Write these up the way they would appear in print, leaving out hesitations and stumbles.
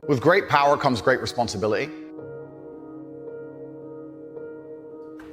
With great power comes great responsibility.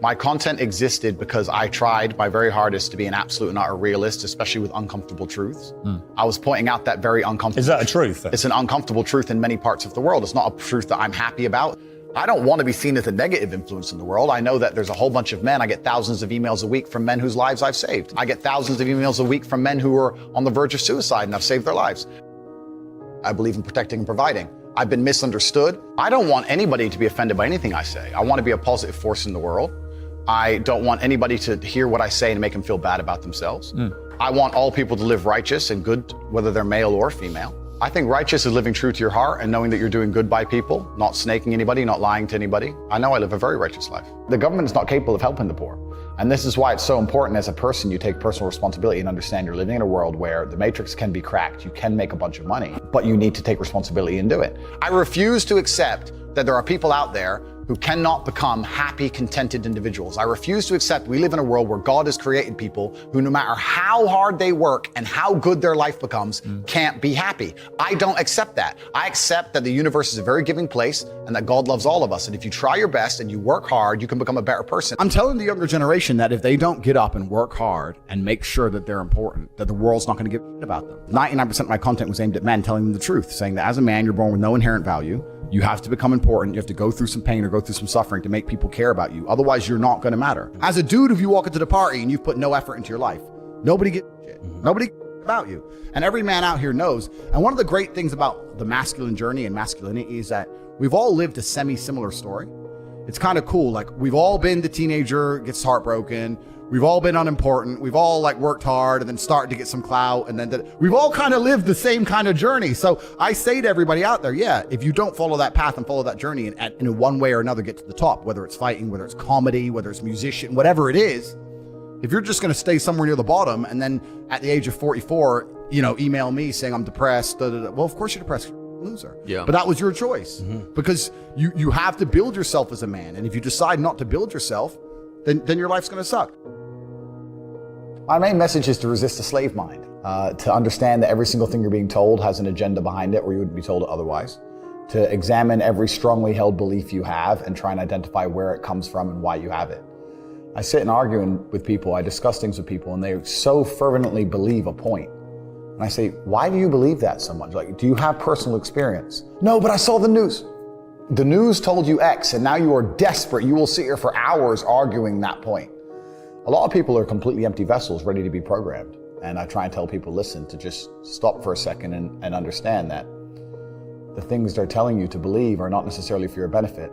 My content existed because I tried my very hardest to be an absolute and utter realist, especially with uncomfortable truths. I was pointing out that very uncomfortable. Is that a truth? It's an uncomfortable truth in many parts of the world. It's not a truth that I'm happy about. I don't want to be seen as a negative influence in the world. I know that there's a whole bunch of men. I get thousands of emails a week from men whose lives I've saved. I get thousands of emails a week from men who are on the verge of suicide and I've saved their lives. I believe in protecting and providing. I've been misunderstood. I don't want anybody to be offended by anything I say. I want to be a positive force in the world. I don't want anybody to hear what I say and make them feel bad about themselves. I want all people to live righteous and good, whether they're male or female. I think righteous is living true to your heart and knowing that you're doing good by people, not snaking anybody, not lying to anybody. I know I live a very righteous life. The government is not capable of helping the poor. And this is why it's so important as a person, you take personal responsibility and understand you're living in a world where the matrix can be cracked. You can make a bunch of money, but you need to take responsibility and do it. I refuse to accept that there are people out there who cannot become happy, contented individuals. I refuse to accept we live in a world where God has created people who, no matter how hard they work and how good their life becomes, can't be happy. I don't accept that. I accept that the universe is a very giving place and that God loves all of us. And if you try your best and you work hard, you can become a better person. I'm telling the younger generation that if they don't get up and work hard and make sure that they're important, that the world's not going to give a shit about them. 99% of my content was aimed at men, telling them the truth, saying that as a man, you're born with no inherent value. You have to become important. You have to go through some pain or go through some suffering to make people care about you. Otherwise, you're not going to matter. As a dude, if you walk into the party and you've put no effort into your life, nobody gives a shit. Nobody cares about you. And every man out here knows. And one of the great things about the masculine journey and masculinity is that we've all lived a semi-similar story. It's kind of cool. Like, we've all been the teenager, gets heartbroken. We've all been unimportant. We've all worked hard and then started to get some clout. And then we've all kind of lived the same kind of journey. So I say to everybody out there, yeah, if you don't follow that path and follow that journey and in one way or another get to the top, whether it's fighting, whether it's comedy, whether it's musician, whatever it is, if you're just going to stay somewhere near the bottom and then at the age of 44, email me saying I'm depressed, well, of course you're depressed. You're a loser. Yeah. But that was your choice because you have to build yourself as a man. And if you decide not to build yourself, then your life's going to suck. My main message is to resist the slave mind, to understand that every single thing you're being told has an agenda behind it or you wouldn't be told it otherwise, to examine every strongly held belief you have and try and identify where it comes from and why you have it. I sit and argue with people, I discuss things with people, and they so fervently believe a point. And I say, why do you believe that so much? Like, do you have personal experience? No, but I saw the news. The news told you X, and now you are desperate. You will sit here for hours arguing that point. A lot of people are completely empty vessels ready to be programmed. And I try and tell people, listen, to just stop for a second and understand that the things they're telling you to believe are not necessarily for your benefit.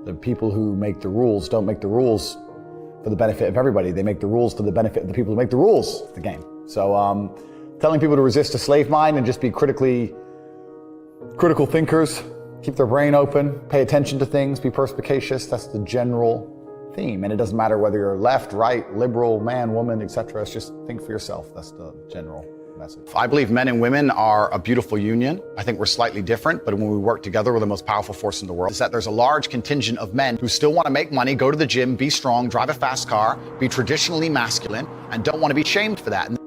The people who make the rules don't make the rules for the benefit of everybody. They make the rules for the benefit of the people who make the rules of the game. So telling people to resist a slave mind and just be critical thinkers, keep their brain open, pay attention to things, be perspicacious, that's the general theme. And it doesn't matter whether you're left, right, liberal, man, woman, etc. It's just think for yourself. That's the general message. I believe men and women are a beautiful union. I think we're slightly different, but when we work together, we're the most powerful force in the world. Is that there's a large contingent of men who still want to make money, go to the gym, be strong, drive a fast car, be traditionally masculine, and don't want to be shamed for that. And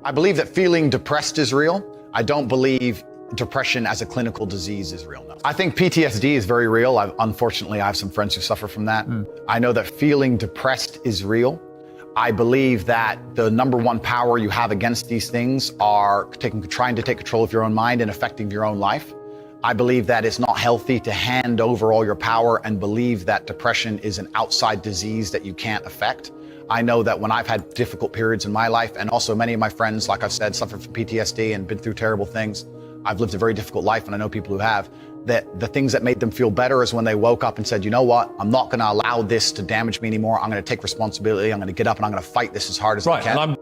I believe that feeling depressed is real. I don't believe depression as a clinical disease is real. No. I think PTSD is very real. Unfortunately, I have some friends who suffer from that. I know that feeling depressed is real. I believe that the number one power you have against these things are trying to take control of your own mind and affecting your own life. I believe that it's not healthy to hand over all your power and believe that depression is an outside disease that you can't affect. I know that when I've had difficult periods in my life, and also many of my friends, like I've said, suffer from PTSD and been through terrible things. I've lived a very difficult life, and I know people who have, that the things that made them feel better is when they woke up and said, you know what, I'm not going to allow this to damage me anymore. I'm going to take responsibility. I'm going to get up and I'm going to fight this as hard as I can.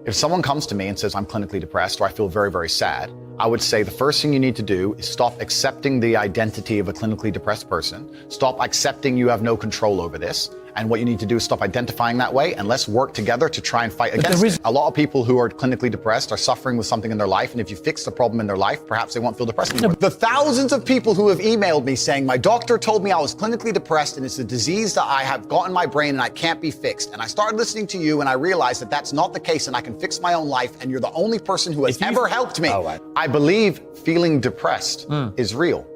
If someone comes to me and says I'm clinically depressed or I feel very, very sad, I would say the first thing you need to do is stop accepting the identity of a clinically depressed person. Stop accepting you have no control over this And what you need to do is stop identifying that way, and let's work together to try and fight against it. A lot of people who are clinically depressed are suffering with something in their life, and if you fix the problem in their life, perhaps they won't feel depressed anymore. The thousands of people who have emailed me saying, my doctor told me I was clinically depressed and it's a disease that I have got in my brain and I can't be fixed. And I started listening to you and I realized that that's not the case and I can fix my own life, and you're the only person who has ever helped me. I believe feeling depressed is real.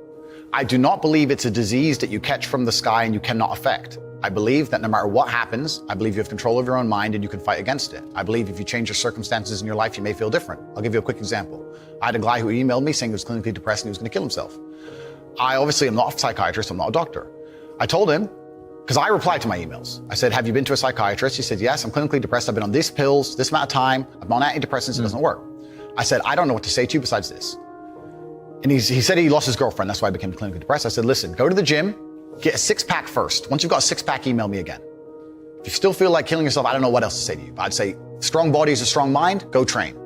I do not believe it's a disease that you catch from the sky and you cannot affect. I believe that no matter what happens, I believe you have control of your own mind and you can fight against it. I believe if you change your circumstances in your life, you may feel different. I'll give you a quick example. I had a guy who emailed me saying he was clinically depressed and he was going to kill himself. I obviously am not a psychiatrist, I'm not a doctor. I told him, because I replied to my emails. I said, have you been to a psychiatrist? He said, yes, I'm clinically depressed. I've been on these pills, this amount of time. I'm on antidepressants, it doesn't work. I said, I don't know what to say to you besides this. And he said he lost his girlfriend, that's why he became clinically depressed. I said, listen, go to the gym, get a six-pack first. Once you've got a six-pack, email me again. If you still feel like killing yourself, I don't know what else to say to you. But I'd say, strong body is a strong mind, go train.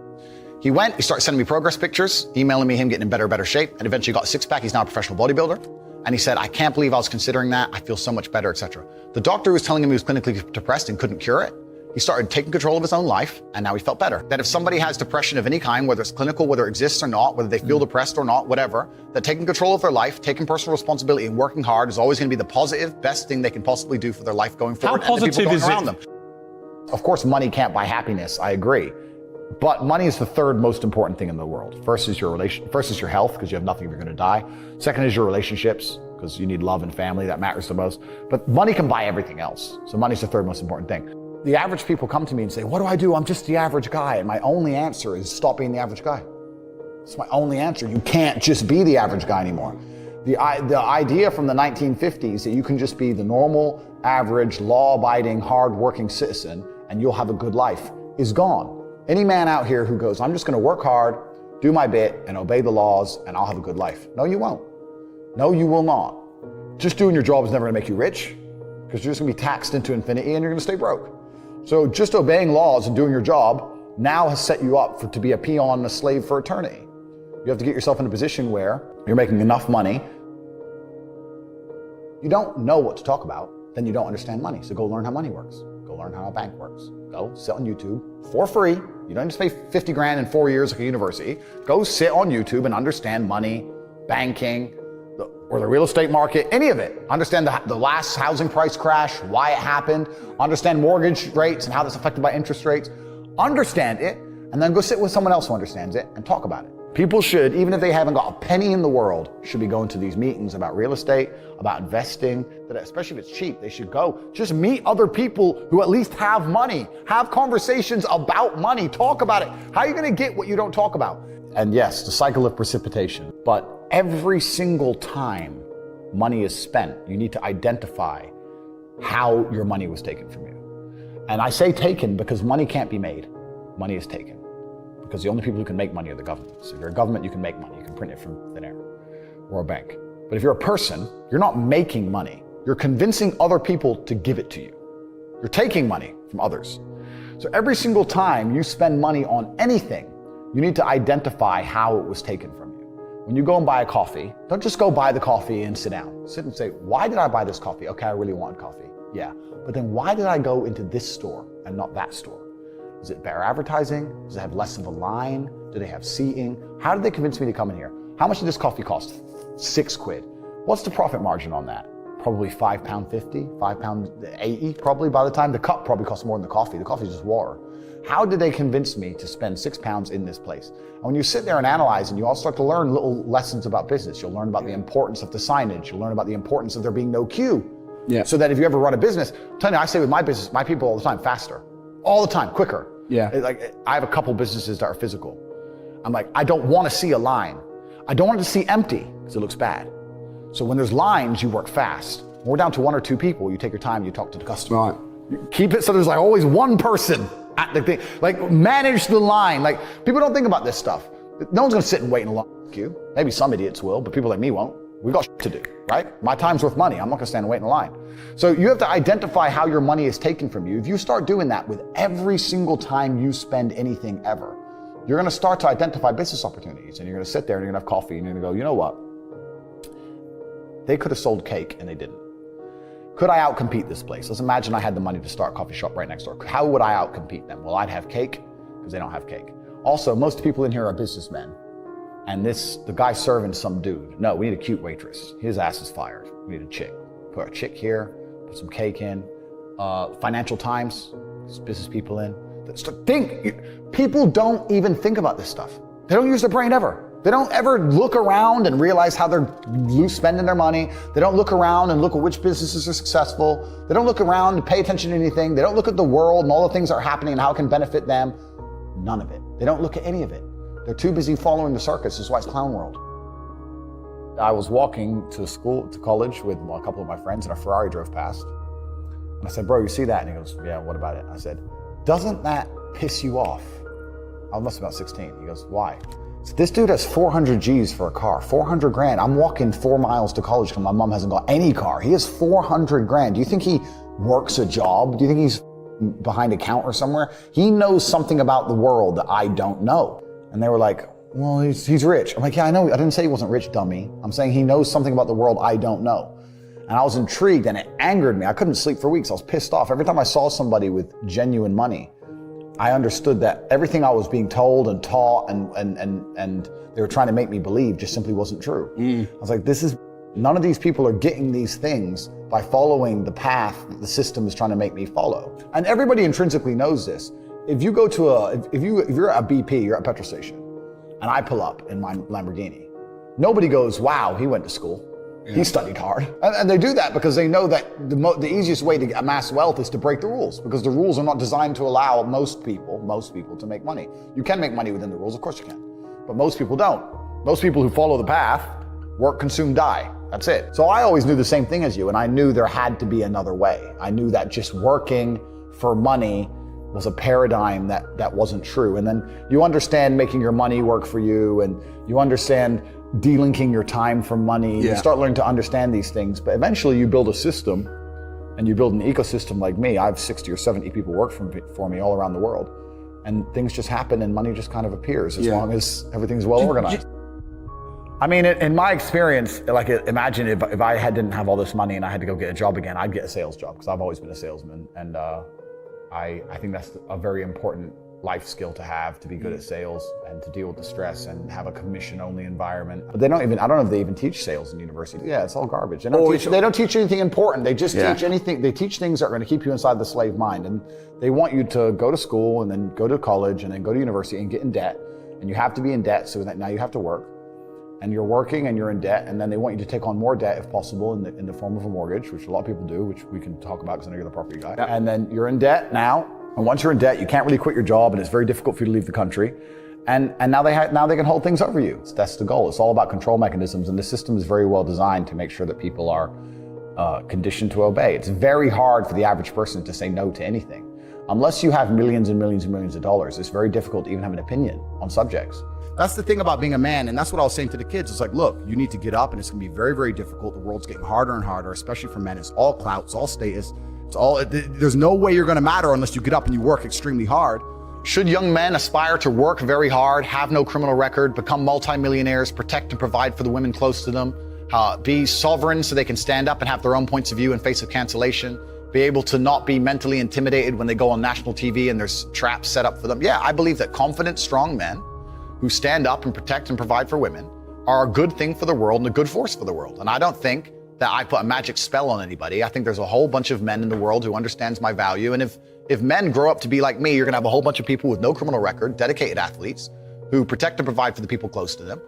He went, he started sending me progress pictures, emailing me him getting in better shape, and eventually got a six-pack. He's now a professional bodybuilder. And he said, I can't believe I was considering that. I feel so much better, etc. The doctor was telling him he was clinically depressed and couldn't cure it. He started taking control of his own life, and now he felt better. That if somebody has depression of any kind, whether it's clinical, whether it exists or not, whether they feel depressed or not, whatever, that taking control of their life, taking personal responsibility and working hard is always going to be the positive, best thing they can possibly do for their life going forward. How positive is it? Them. Of course, money can't buy happiness. I agree. But money is the third most important thing in the world. First is your health, because you have nothing if you're going to die. Second is your relationships, because you need love and family. That matters the most. But money can buy everything else. So money's the third most important thing. The average people come to me and say, what do I do? I'm just the average guy. And my only answer is stop being the average guy. It's my only answer. You can't just be the average guy anymore. The idea from the 1950s that you can just be the normal, average, law-abiding, hard-working citizen and you'll have a good life is gone. Any man out here who goes, I'm just going to work hard, do my bit, and obey the laws, and I'll have a good life. No, you won't. No, you will not. Just doing your job is never going to make you rich, because you're just going to be taxed into infinity and you're going to stay broke. So just obeying laws and doing your job now has set you up to be a peon and a slave for eternity. You have to get yourself in a position where you're making enough money. You don't know what to talk about, then you don't understand money. So go learn how money works. Go learn how a bank works. Go sit on YouTube for free. You don't just pay 50 grand in 4 years like a university. Go sit on YouTube and understand money, banking, or the real estate market, any of it. Understand the last housing price crash, why it happened, understand mortgage rates and how that's affected by interest rates. Understand it, and then go sit with someone else who understands it and talk about it. People should, even if they haven't got a penny in the world, should be going to these meetings about real estate, about investing, that especially if it's cheap, they should go. Just meet other people who at least have money. Have conversations about money. Talk about it. How are you going to get what you don't talk about? And yes, the cycle of precipitation. But every single time money is spent, you need to identify how your money was taken from you. And I say taken because money can't be made. Money is taken. Because the only people who can make money are the government. So if you're a government, you can make money. You can print it from thin air, or a bank. But if you're a person, you're not making money. You're convincing other people to give it to you. You're taking money from others. So every single time you spend money on anything, you need to identify how it was taken from you. When you go and buy a coffee, don't just go buy the coffee and sit down. Sit and say, why did I buy this coffee? Okay, I really wanted coffee. Yeah. But then why did I go into this store and not that store? Is it better advertising? Does it have less of a line? Do they have seating? How did they convince me to come in here? How much did this coffee cost? 6 quid. What's the profit margin on that? Probably £5.50, £5.80 probably by the time. The cup probably costs more than the coffee. The coffee is just water. How did they convince me to spend £6 in this place? And when you sit there and analyze and you all start to learn little lessons about business, you'll learn about the importance of the signage. You'll learn about the importance of there being no queue. Yeah. So that if you ever run a business, I'm telling you, I say with my business, my people all the time, faster. All the time, quicker. Yeah. Like I have a couple businesses that are physical. I'm like, I don't want to see a line. I don't want it to see empty because it looks bad. So when there's lines, you work fast. When we're down to 1 or 2 people, you take your time, you talk to the customer. Right. You keep it so there's like always one person at the thing. Like manage the line. Like people don't think about this stuff. No one's gonna sit and wait in a long queue. Maybe some idiots will, but people like me won't. We've got shit to do, right? My time's worth money. I'm not gonna stand and wait in a line. So you have to identify how your money is taken from you. If you start doing that with every single time you spend anything ever, you're gonna start to identify business opportunities, and you're gonna sit there and you're gonna have coffee and you're gonna go, you know what? They could have sold cake and they didn't. Could I outcompete this place? Let's imagine I had the money to start a coffee shop right next door. How would I outcompete them? Well, I'd have cake, because they don't have cake. Also, most people in here are businessmen. And the guy serving some dude. No, we need a cute waitress. His ass is fired. We need a chick. Put a chick here, put some cake in. Financial Times, there's business people in. People don't even think about this stuff. They don't use their brain ever. They don't ever look around and realize how they're spending their money. They don't look around and look at which businesses are successful. They don't look around and pay attention to anything. They don't look at the world and all the things that are happening and how it can benefit them. None of it. They don't look at any of it. They're too busy following the circus. This is why it's clown world. I was walking to college with a couple of my friends, and a Ferrari drove past. And I said, bro, you see that? And he goes, yeah, what about it? I said, doesn't that piss you off? I must be about 16. He goes, why? So this dude has 400 G's for a car, 400 grand. I'm walking 4 miles to college because my mom hasn't got any car. He has 400 grand. Do you think he works a job? Do you think he's behind a counter somewhere? He knows something about the world that I don't know. And they were like, well, he's rich. I'm like, yeah, I know. I didn't say he wasn't rich, dummy. I'm saying he knows something about the world I don't know. And I was intrigued, and it angered me. I couldn't sleep for weeks. I was pissed off. Every time I saw somebody with genuine money, I understood that everything I was being told and taught and they were trying to make me believe just simply wasn't true. I was like, none of these people are getting these things by following the path that the system is trying to make me follow. And everybody intrinsically knows this. If you go to if you're at a BP, you're at a petrol station, and I pull up in my Lamborghini, nobody goes, wow, he went to school. Yeah. He studied hard. And they do that because they know that the easiest way to amass wealth is to break the rules, because the rules are not designed to allow most people to make money. You can make money within the rules, of course you can, but most people don't. Most people who follow the path work, consume, die. That's it. So I always knew the same thing as you, and I knew there had to be another way. I knew that just working for money was a paradigm that wasn't true. And then you understand making your money work for you, and you understand delinking your time from money. Yeah. You start learning to understand these things, but eventually you build a system, and you build an ecosystem like me. I have 60 or 70 people work for me all around the world, and things just happen and money just kind of appears as long as everything's well organized. I mean, in my experience, like, imagine if I didn't have all this money and I had to go get a job again, I'd get a sales job, because I've always been a salesman, and I think that's a very important life skill to have, to be good at sales and to deal with the stress and have a commission-only environment. But I don't know if they even teach sales in university. Yeah, it's all garbage. They don't teach anything important. They just teach anything. They teach things that are going to keep you inside the slave mind. And they want you to go to school and then go to college and then go to university and get in debt. And you have to be in debt, so that now you have to work. And you're working and you're in debt, and then they want you to take on more debt if possible in the form of a mortgage, which a lot of people do, which we can talk about because I know you're the property guy. Yeah. And then you're in debt now, and once you're in debt, you can't really quit your job, and it's very difficult for you to leave the country. And now they can hold things over you. That's the goal. It's all about control mechanisms, and the system is very well designed to make sure that people are conditioned to obey. It's very hard for the average person to say no to anything. Unless you have millions and millions and millions of dollars, it's very difficult to even have an opinion on subjects. That's the thing about being a man, and that's what I was saying to the kids. It's like, look, you need to get up, and it's gonna be very, very difficult. The world's getting harder and harder, especially for men. It's all clout, it's all status, there's no way you're gonna matter unless you get up and you work extremely hard. Should young men aspire to work very hard, have no criminal record, become multimillionaires, protect and provide for the women close to them, be sovereign so they can stand up and have their own points of view in face of cancellation, be able to not be mentally intimidated when they go on national TV and there's traps set up for them? Yeah, I believe that confident, strong men who stand up and protect and provide for women are a good thing for the world and a good force for the world. And I don't think that I put a magic spell on anybody. I think there's a whole bunch of men in the world who understands my value. And if men grow up to be like me, you're gonna have a whole bunch of people with no criminal record, dedicated athletes, who protect and provide for the people close to them,